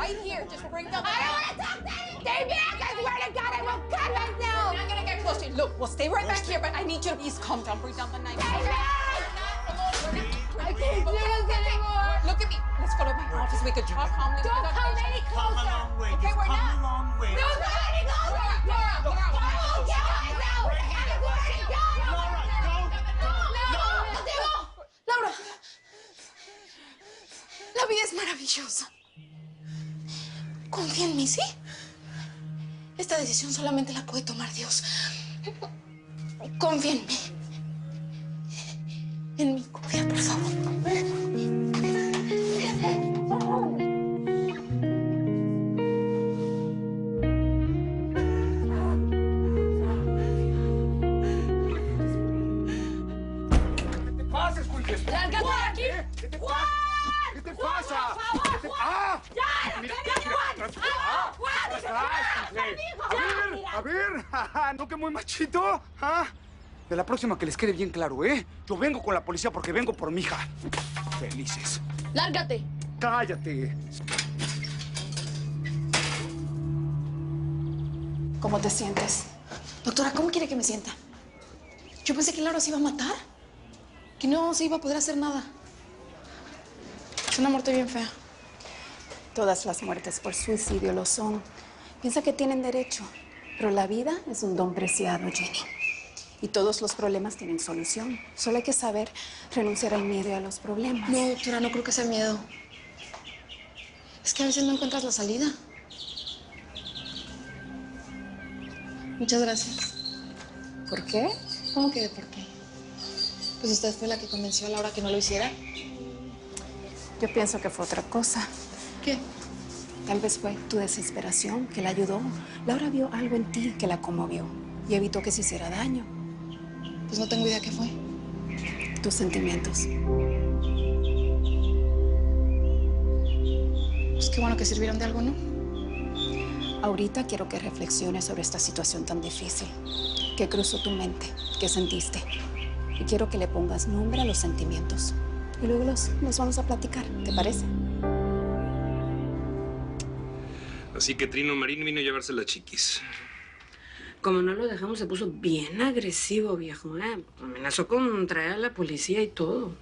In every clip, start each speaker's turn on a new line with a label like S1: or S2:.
S1: right here. Just bring them.
S2: I don't want to talk to you! Stay back! I swear to God, I will cut myself!
S1: I'm not gonna get close to you. Look, we'll stay right back here, but I need you to please calm down. Bring down the knife.
S2: Stay back! I can't do this anymore!
S1: Look at me. Let's go to my office. We could talk calmly.
S2: Don't come any
S3: Come
S2: closer!
S3: a long way.
S1: Okay,
S3: Just
S1: we're
S3: come
S1: not.
S3: a long way.
S2: Don't come any closer! I will kill myself! I swear to God!
S3: Laura,
S2: No!
S1: Laura, la vida es maravillosa. Confía en mí, ¿sí? Esta decisión solamente la puede tomar Dios. Confía en mí. En mí, confía, por favor.
S2: ¡Lárgate de aquí! ¡Juan!
S3: ¿Qué te pasa?
S2: ¡Por favor,
S3: ¿Qué te-
S2: Juan!
S3: ¡Ah!
S2: ¡Ya!
S3: Mira,
S2: ¡Juan!
S3: A ver, ¿no que muy machito? ¿Ah? De la próxima que les quede bien claro, ¿eh? Yo vengo con la policía porque vengo por mi hija. Felices.
S2: ¡Lárgate!
S3: Cállate.
S1: ¿Cómo te sientes? Doctora, ¿cómo quiere que me sienta? Yo pensé que Laura se iba a matar. Que no se iba a poder hacer nada. Es una muerte bien fea. Todas las muertes por suicidio lo son. Piensa que tienen derecho. Pero la vida es un don preciado, Jenny. Y todos los problemas tienen solución. Solo hay que saber renunciar al miedo y a los problemas. No, doctora, no creo que sea miedo. Es que a veces no encuentras la salida. Muchas gracias. ¿Por qué? ¿Cómo que de por qué? Pues usted fue la que convenció a Laura que no lo hiciera. Yo pienso que fue otra cosa. ¿Qué? Tal vez fue tu desesperación que la ayudó. Laura vio algo en ti que la conmovió y evitó que se hiciera daño. Pues no tengo idea qué fue. Tus sentimientos. Pues qué bueno que sirvieron de algo, ¿no? Ahorita quiero que reflexiones sobre esta situación tan difícil. ¿Qué cruzó tu mente? ¿Qué sentiste? Y quiero que le pongas nombre a los sentimientos. Y luego los vamos a platicar, ¿te parece?
S4: Así que Trino Marín vino a llevarse la chiquis.
S5: Como no lo dejamos, se puso bien agresivo, viejo, ¿eh? Amenazó con traer a la policía y todo.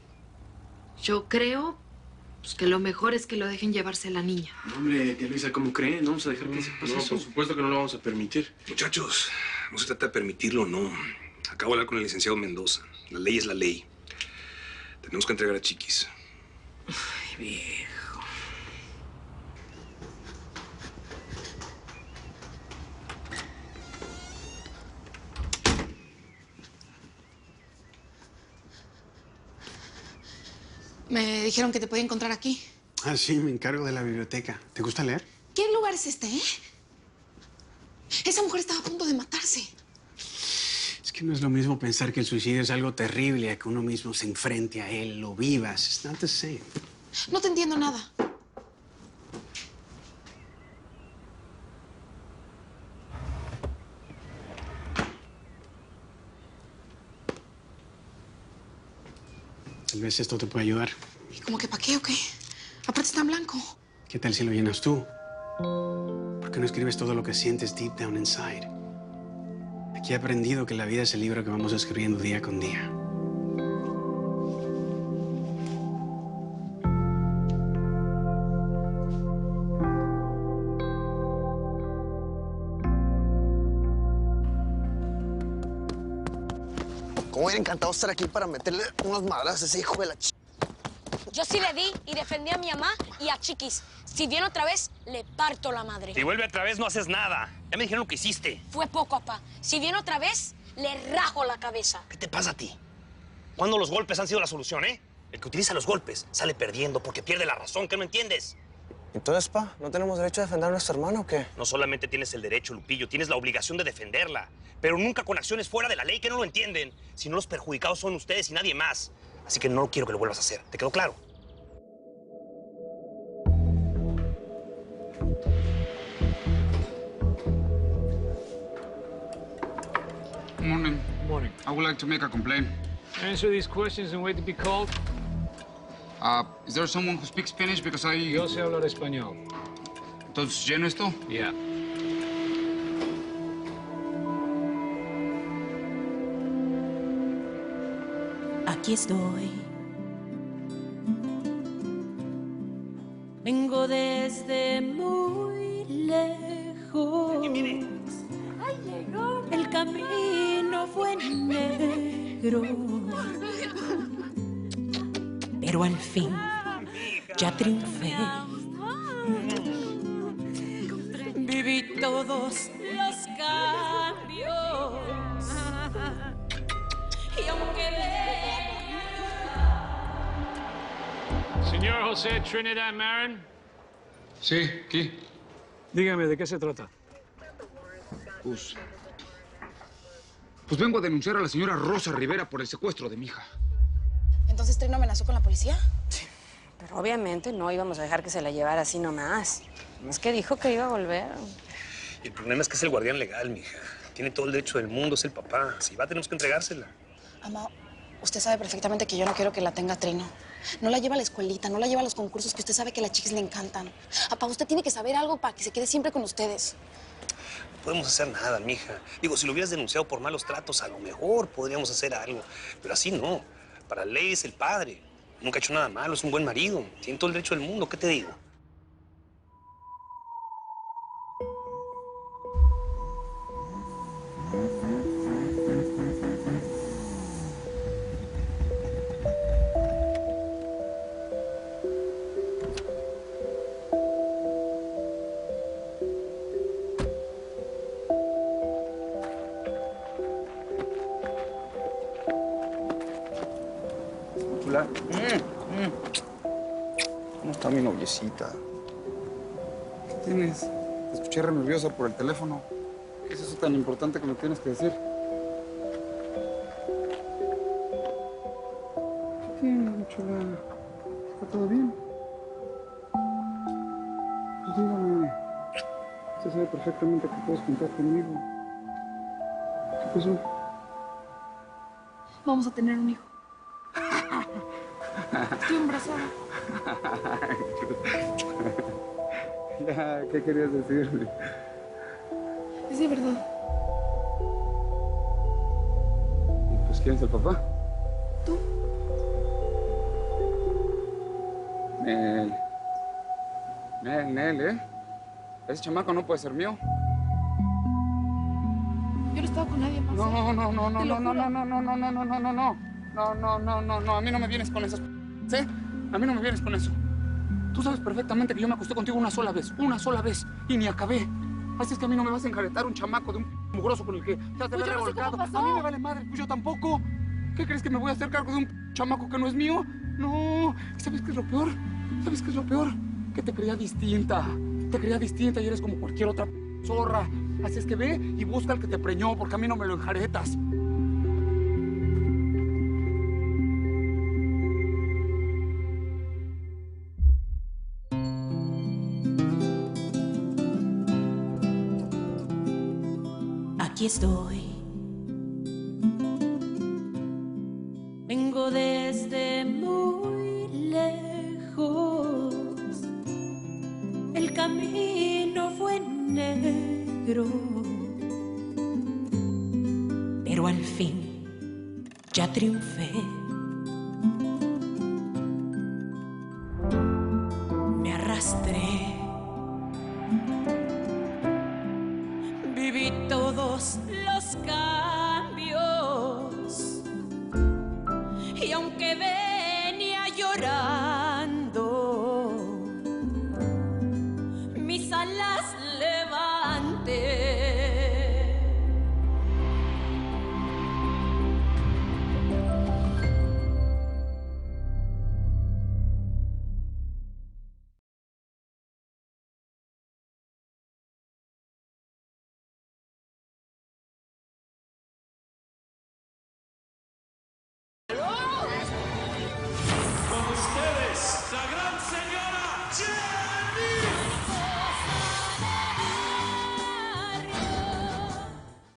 S6: Yo creo pues, que lo mejor es que lo dejen llevarse a la niña.
S7: Hombre, tía Luisa, ¿cómo cree? No vamos a dejar que se pase eso.
S4: Por supuesto que no lo vamos a permitir. Muchachos, no se trata de permitirlo, no. Acabo de hablar con el licenciado Mendoza. La ley es la ley. Tenemos que entregar a Chiquis.
S5: Ay, viejo.
S1: Me dijeron que te podía encontrar aquí.
S7: Ah, sí, me encargo de la biblioteca. ¿Te gusta leer?
S1: ¿Qué lugar es este, Esa mujer estaba a punto de matarse.
S7: Es que no es lo mismo pensar que el suicidio es algo terrible a que uno mismo se enfrente a él, lo vivas. It's not the same.
S1: No te entiendo nada.
S7: Tal vez esto te puede ayudar.
S1: ¿Y cómo que para qué o qué? Aparte está en blanco.
S7: ¿Qué tal si lo llenas tú? ¿Por qué no escribes todo lo que sientes deep down inside? Aquí he aprendido que la vida es el libro que vamos escribiendo día con día.
S8: Cómo hubiera encantado estar aquí para meterle unas madras a ese hijo de la ch...
S9: Yo sí le di y defendí a mi mamá y a Chiquis. Si viene otra vez, le parto la madre.
S10: Si vuelve otra vez, no haces nada. Ya me dijeron lo que hiciste.
S9: Fue poco, papá. Si viene otra vez, le rajo la cabeza.
S10: ¿Qué te pasa a ti? ¿Cuándo los golpes han sido la solución, eh? El que utiliza los golpes sale perdiendo porque pierde la razón. ¿Qué no entiendes?
S8: Entonces, pa, ¿no tenemos derecho a defender a nuestro hermano o qué?
S10: No solamente tienes el derecho, Lupillo, tienes la obligación de defenderla. Pero nunca con acciones fuera de la ley, que no lo entienden. Si no, los perjudicados son ustedes y nadie más. Así que no quiero que lo vuelvas a hacer. ¿Te quedó claro?
S3: Good morning.
S11: Good morning.
S3: I would like to make a complaint.
S11: Answer these questions and wait to be called.
S3: Is there someone who speaks Spanish? Because I...
S11: Yo sé hablar español.
S3: Entonces, ¿lleno esto?
S11: Yeah.
S12: Aquí estoy. Vengo desde muy lejos.
S2: ¡Ay, llegó!
S12: El camino fue negro. Pero al fin ya triunfé. Viví todos los cambios. Y aunque
S11: Señor José Trinidad Marin.
S3: Sí, aquí.
S11: Dígame, ¿de qué se trata?
S3: Pues vengo a denunciar a la señora Rosa Rivera por el secuestro de mi hija.
S1: ¿Entonces Trino amenazó con la policía?
S5: Sí, pero obviamente no íbamos a dejar que se la llevara así nomás. Es que dijo que iba a volver.
S10: El problema es que es el guardián legal, mija. Tiene todo el derecho del mundo, es el papá. Si va, tenemos que entregársela.
S1: Ama, usted sabe perfectamente que yo no quiero que la tenga Trino. No la lleva a la escuelita, no la lleva a los concursos que usted sabe que a las chicas le encantan. Apá, usted tiene que saber algo para que se quede siempre con ustedes.
S10: No podemos hacer nada, mija. Digo, si lo hubieras denunciado por malos tratos, a lo mejor podríamos hacer algo. Pero así no. Para la ley es el padre. Nunca ha hecho nada malo, es un buen marido. Tiene todo el derecho del mundo, ¿qué te digo?
S3: Chula. ¿Cómo está mi noviecita? ¿Qué tienes? Te escuché re nerviosa por el teléfono. ¿Qué es eso tan importante que me tienes que decir? ¿Qué tienes, chula? ¿Está todo bien? Pues dígame. Usted sabe perfectamente que puedes contar conmigo. ¿Qué pasó?
S1: Vamos a tener un hijo. Estoy embarazada.
S3: Ya, ¿qué querías decirme?
S1: Es de verdad.
S3: ¿Y pues quién es el papá?
S1: ¿Tú?
S3: Nel, ¿eh? Ese chamaco no puede ser mío.
S1: Yo no estaba con nadie más.
S3: No. A mí no me vienes con esas... ¿Sí? A mí no me vienes con eso. Tú sabes perfectamente que yo me acosté contigo una sola vez, y ni acabé. Así es que a mí no me vas a enjaretar un chamaco de un mugroso con el que ya te ves revolcado. A mí me vale madre, pues yo tampoco. ¿Qué crees que me voy a hacer cargo de un chamaco que no es mío? No. ¿Sabes qué es lo peor? ¿Sabes qué es lo peor? Que te creía distinta. Te creía distinta y eres como cualquier otra zorra. Así es que ve y busca al que te preñó, porque a mí no me lo enjaretas.
S12: aquí estoy. Vengo desde muy lejos. El camino fue negro, pero al fin ya triunfé. Me arrastré. Viví todos los cambios y aunque venía llorando, mis alas levanté